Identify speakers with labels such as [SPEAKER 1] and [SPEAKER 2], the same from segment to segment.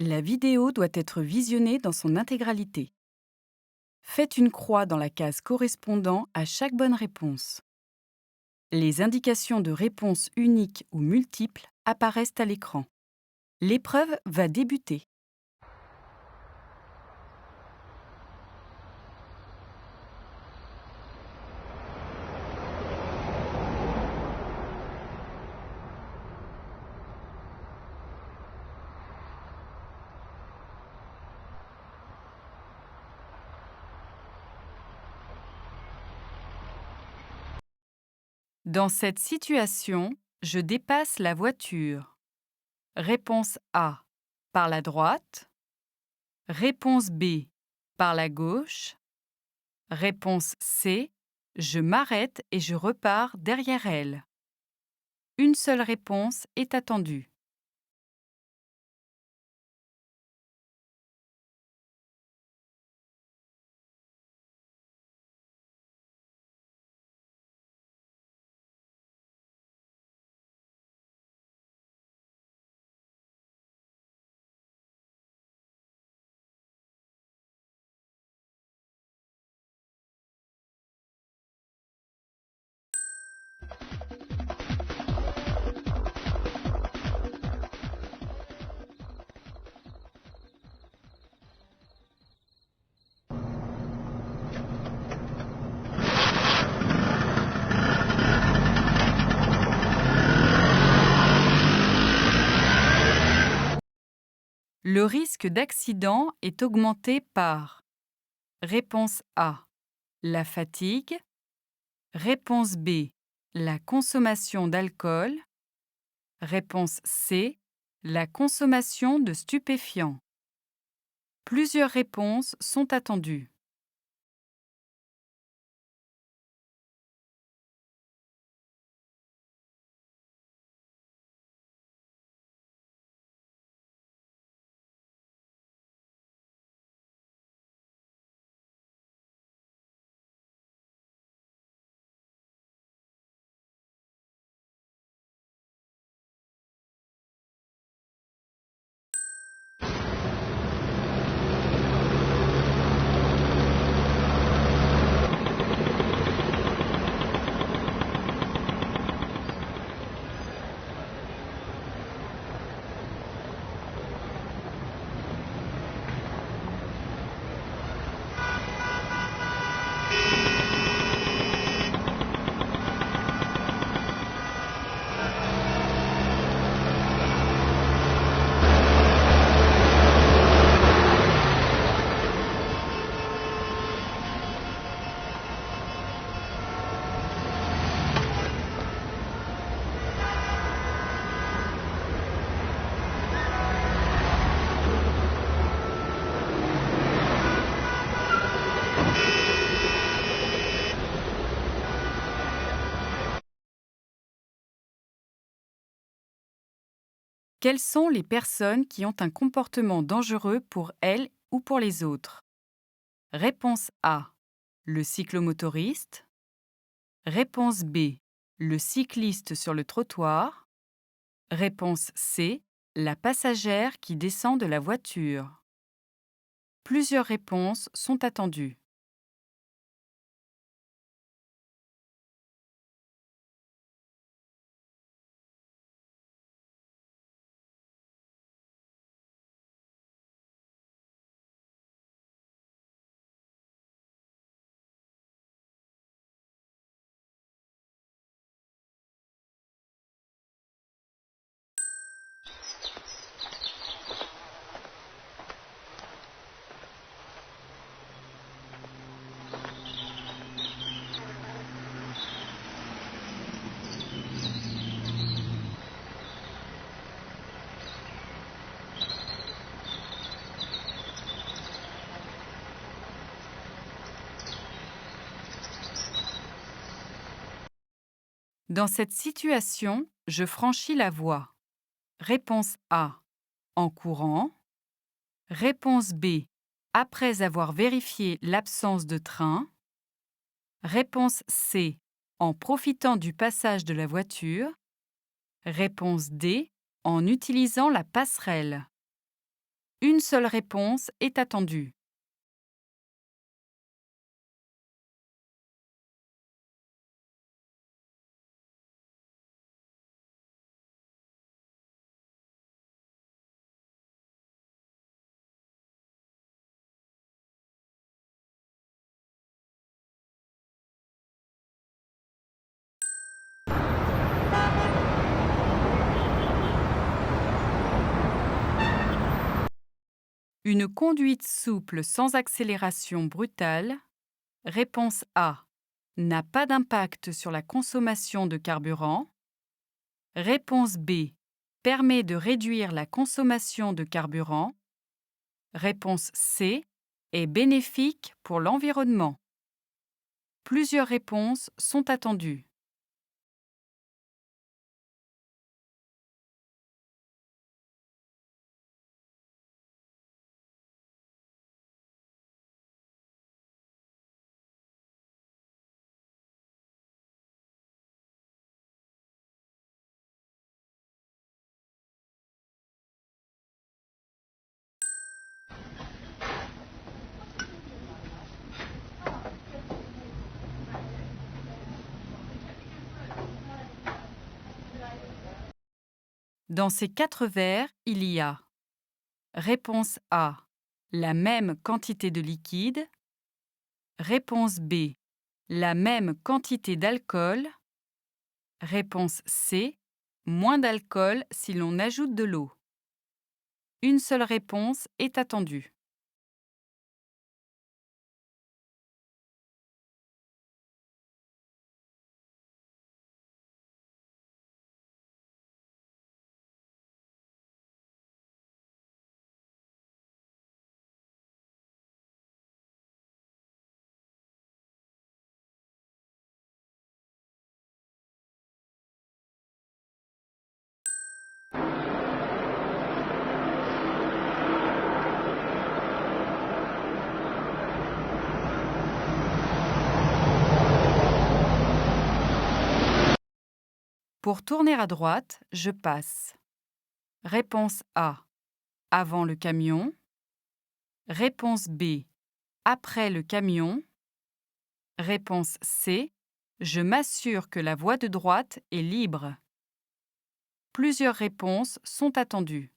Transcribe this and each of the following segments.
[SPEAKER 1] La vidéo doit être visionnée dans son intégralité. Faites une croix dans la case correspondant à chaque bonne réponse. Les indications de réponse unique ou multiple apparaissent à l'écran. L'épreuve va débuter. Dans cette situation, je dépasse la voiture. Réponse A. Par la droite. Réponse B. Par la gauche. Réponse C. Je m'arrête et je repars derrière elle. Une seule réponse est attendue. Le risque d'accident est augmenté par réponse A. La fatigue. Réponse B. La consommation d'alcool. Réponse C. La consommation de stupéfiants. Plusieurs réponses sont attendues. Quelles sont les personnes qui ont un comportement dangereux pour elles ou pour les autres? Réponse A. Le cyclomotoriste. Réponse B. Le cycliste sur le trottoir. Réponse C. La passagère qui descend de la voiture. Plusieurs réponses sont attendues. Dans cette situation, je franchis la voie. Réponse A. En courant. Réponse B. Après avoir vérifié l'absence de train. Réponse C. En profitant du passage de la voiture. Réponse D. En utilisant la passerelle. Une seule réponse est attendue. Une conduite souple sans accélération brutale. Réponse A. N'a pas d'impact sur la consommation de carburant. Réponse B. Permet de réduire la consommation de carburant. Réponse C. Est bénéfique pour l'environnement. Plusieurs réponses sont attendues. Dans ces 4 verres, il y a réponse A. La même quantité de liquide. Réponse B. La même quantité d'alcool. Réponse C. Moins d'alcool si l'on ajoute de l'eau. Une seule réponse est attendue. Pour tourner à droite, je passe. Réponse A. Avant le camion. Réponse B. Après le camion. Réponse C. Je m'assure que la voie de droite est libre. Plusieurs réponses sont attendues.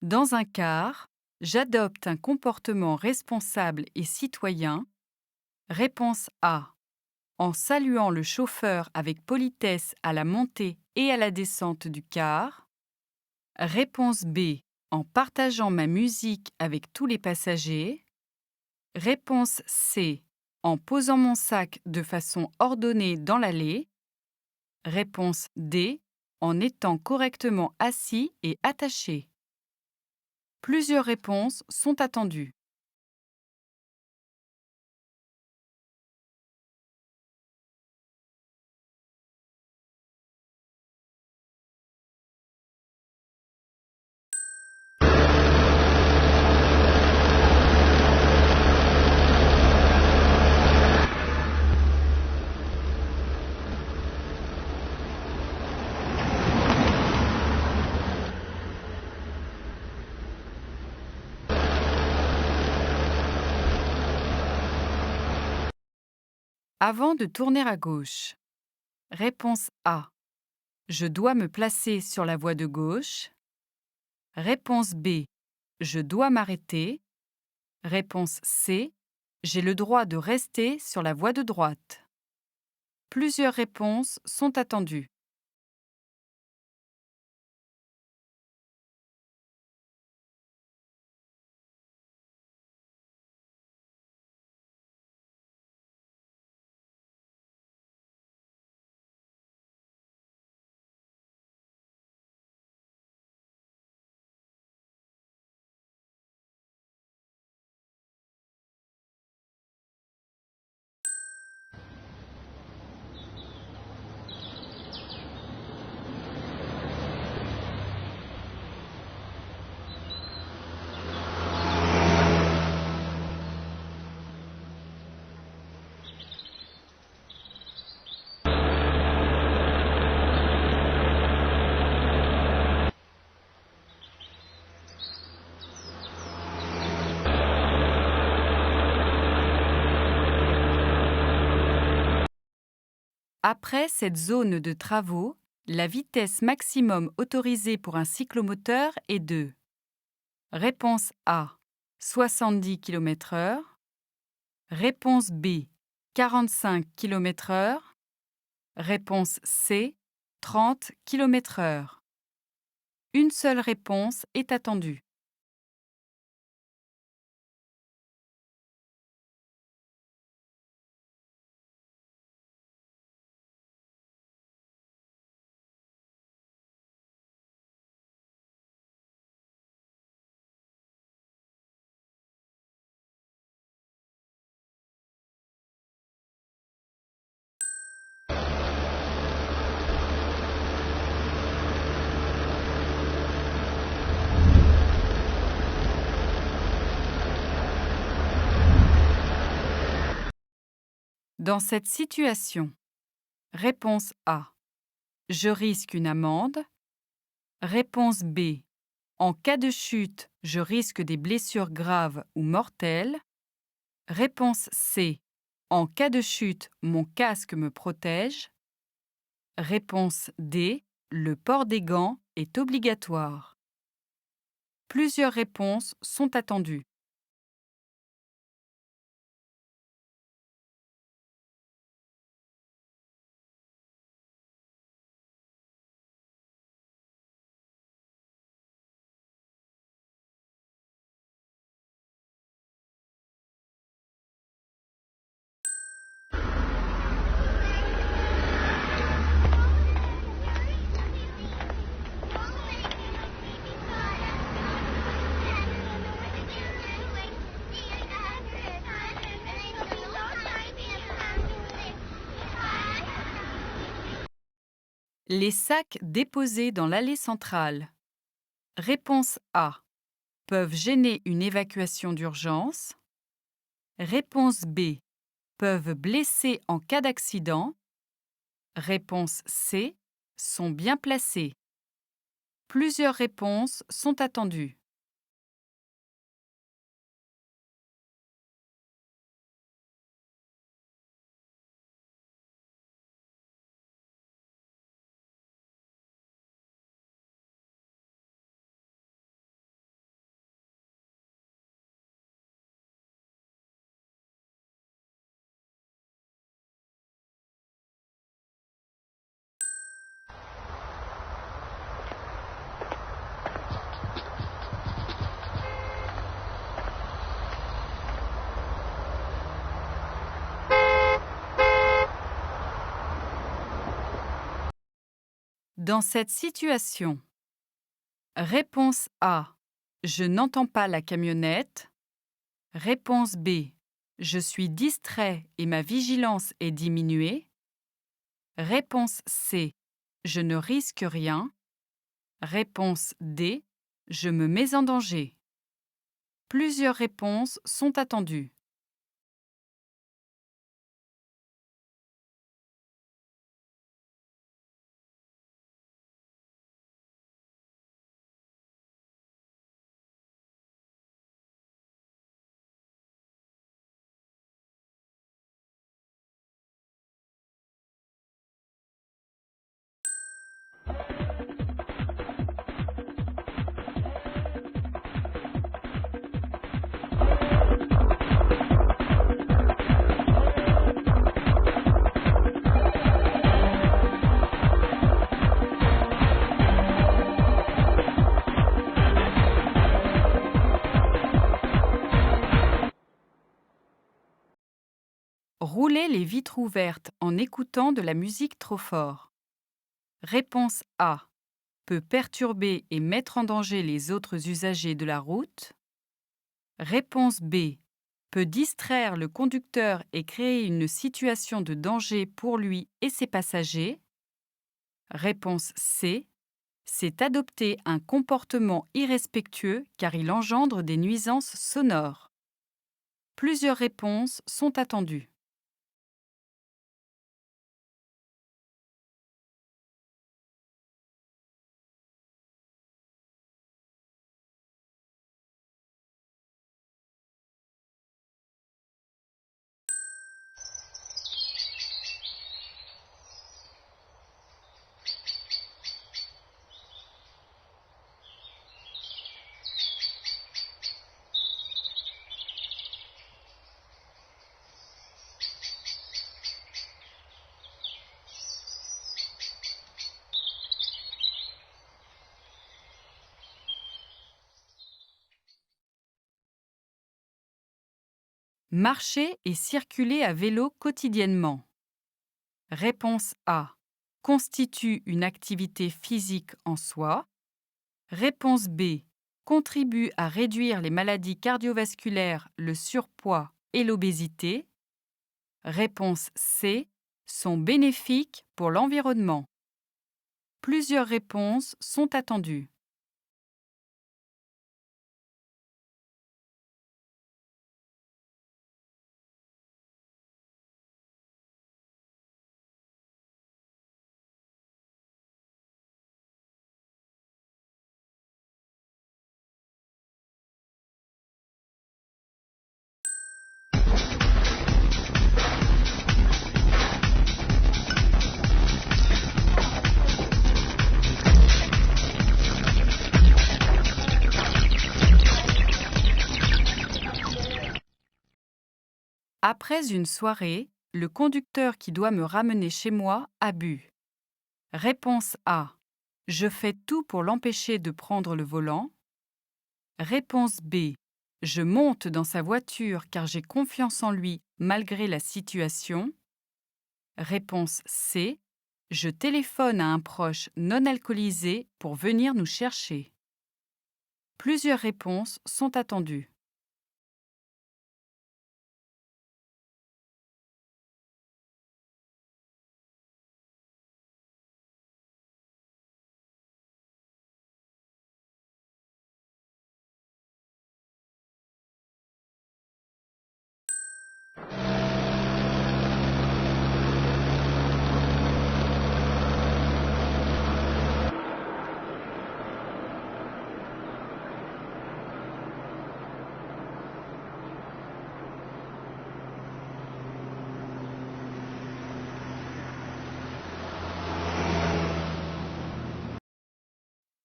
[SPEAKER 1] Dans un car, j'adopte un comportement responsable et citoyen. Réponse A. En saluant le chauffeur avec politesse à la montée et à la descente du car. Réponse B. En partageant ma musique avec tous les passagers. Réponse C. En posant mon sac de façon ordonnée dans l'allée. Réponse D. En étant correctement assis et attaché. Plusieurs réponses sont attendues. Avant de tourner à gauche. Réponse A. Je dois me placer sur la voie de gauche. Réponse B. je dois m'arrêter. Réponse C, j'ai le droit de rester sur la voie de droite. Plusieurs réponses sont attendues. Après cette zone de travaux, la vitesse maximum autorisée pour un cyclomoteur est de Réponse A, 70 km/h. Réponse B, 45 km/h. Réponse C, 30 km/h. Une seule réponse est attendue. Dans cette situation, réponse A, je risque une amende. Réponse B, en cas de chute, je risque des blessures graves ou mortelles. Réponse C, en cas de chute, mon casque me protège. Réponse D, le port des gants est obligatoire. Plusieurs réponses sont attendues. Les sacs déposés dans l'allée centrale. Réponse A, peuvent gêner une évacuation d'urgence. Réponse B, peuvent blesser en cas d'accident. Réponse C, sont bien placés. Plusieurs réponses sont attendues. Dans cette situation, réponse A, je n'entends pas la camionnette. Réponse B, je suis distrait et ma vigilance est diminuée. Réponse C, je ne risque rien. Réponse D, je me mets en danger. Plusieurs réponses sont attendues. Rouler les vitres ouvertes en écoutant de la musique trop fort. Réponse A. Peut perturber et mettre en danger les autres usagers de la route. Réponse B. Peut distraire le conducteur et créer une situation de danger pour lui et ses passagers. Réponse C. C'est adopter un comportement irrespectueux car il engendre des nuisances sonores. Plusieurs réponses sont attendues. Marcher et circuler à vélo quotidiennement. Réponse A. Constitue une activité physique en soi. Réponse B. Contribue à réduire les maladies cardiovasculaires, le surpoids et l'obésité. Réponse C. Sont bénéfiques pour l'environnement. Plusieurs réponses sont attendues. Après une soirée, le conducteur qui doit me ramener chez moi a bu. Réponse A. Je fais tout pour l'empêcher de prendre le volant. Réponse B. Je monte dans sa voiture car j'ai confiance en lui malgré la situation. Réponse C. Je téléphone à un proche non alcoolisé pour venir nous chercher. Plusieurs réponses sont attendues.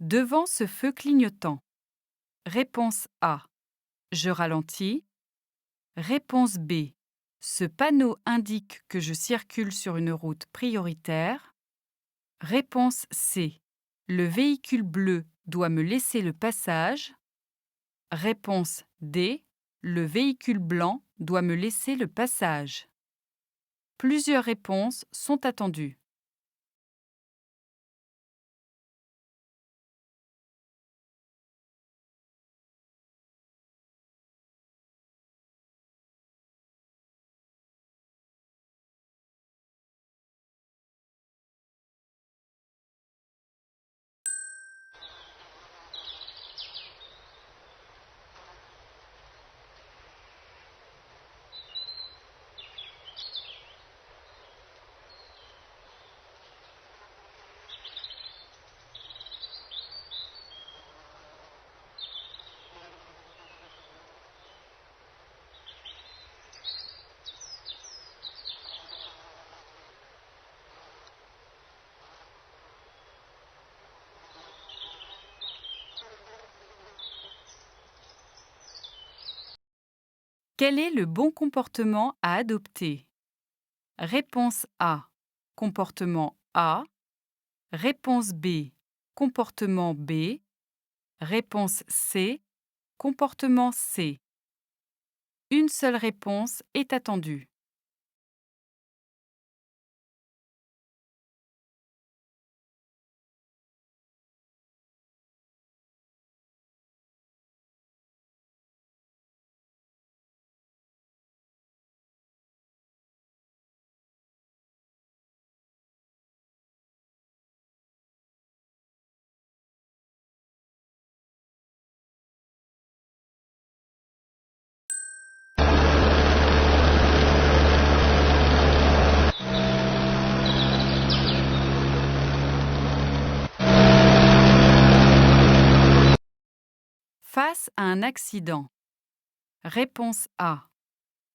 [SPEAKER 1] Devant ce feu clignotant. Réponse A. Je ralentis. Réponse B. Ce panneau indique que je circule sur une route prioritaire. Réponse C. Le véhicule bleu doit me laisser le passage. Réponse D. Le véhicule blanc doit me laisser le passage. Plusieurs réponses sont attendues. Quel est le bon comportement à adopter? Réponse A. Comportement A. Réponse B. Comportement B. Réponse C. Comportement C. Une seule réponse est attendue. Face à un accident. Réponse A.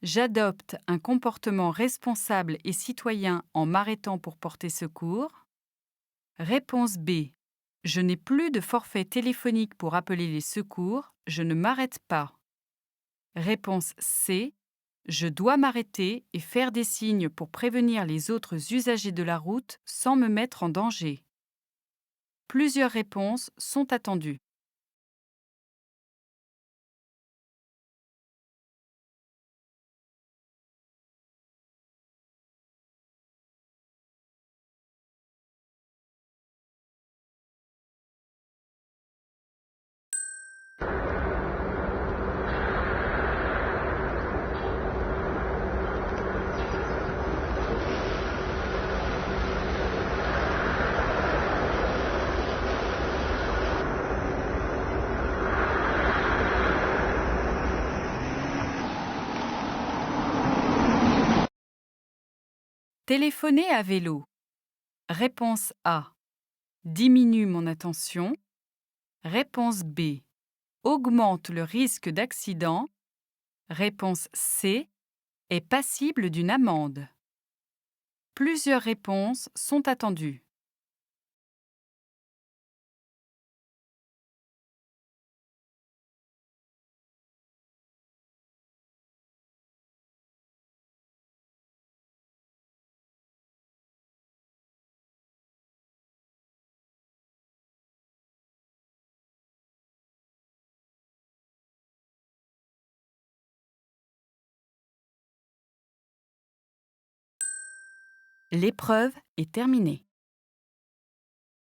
[SPEAKER 1] J'adopte un comportement responsable et citoyen en m'arrêtant pour porter secours. Réponse B. Je n'ai plus de forfait téléphonique pour appeler les secours, je ne m'arrête pas. Réponse C. Je dois m'arrêter et faire des signes pour prévenir les autres usagers de la route sans me mettre en danger. Plusieurs réponses sont attendues. Téléphoner à vélo. Réponse A. Diminue mon attention. Réponse B. Augmente le risque d'accident. Réponse C. Est passible d'une amende. Plusieurs réponses sont attendues. L'épreuve est terminée.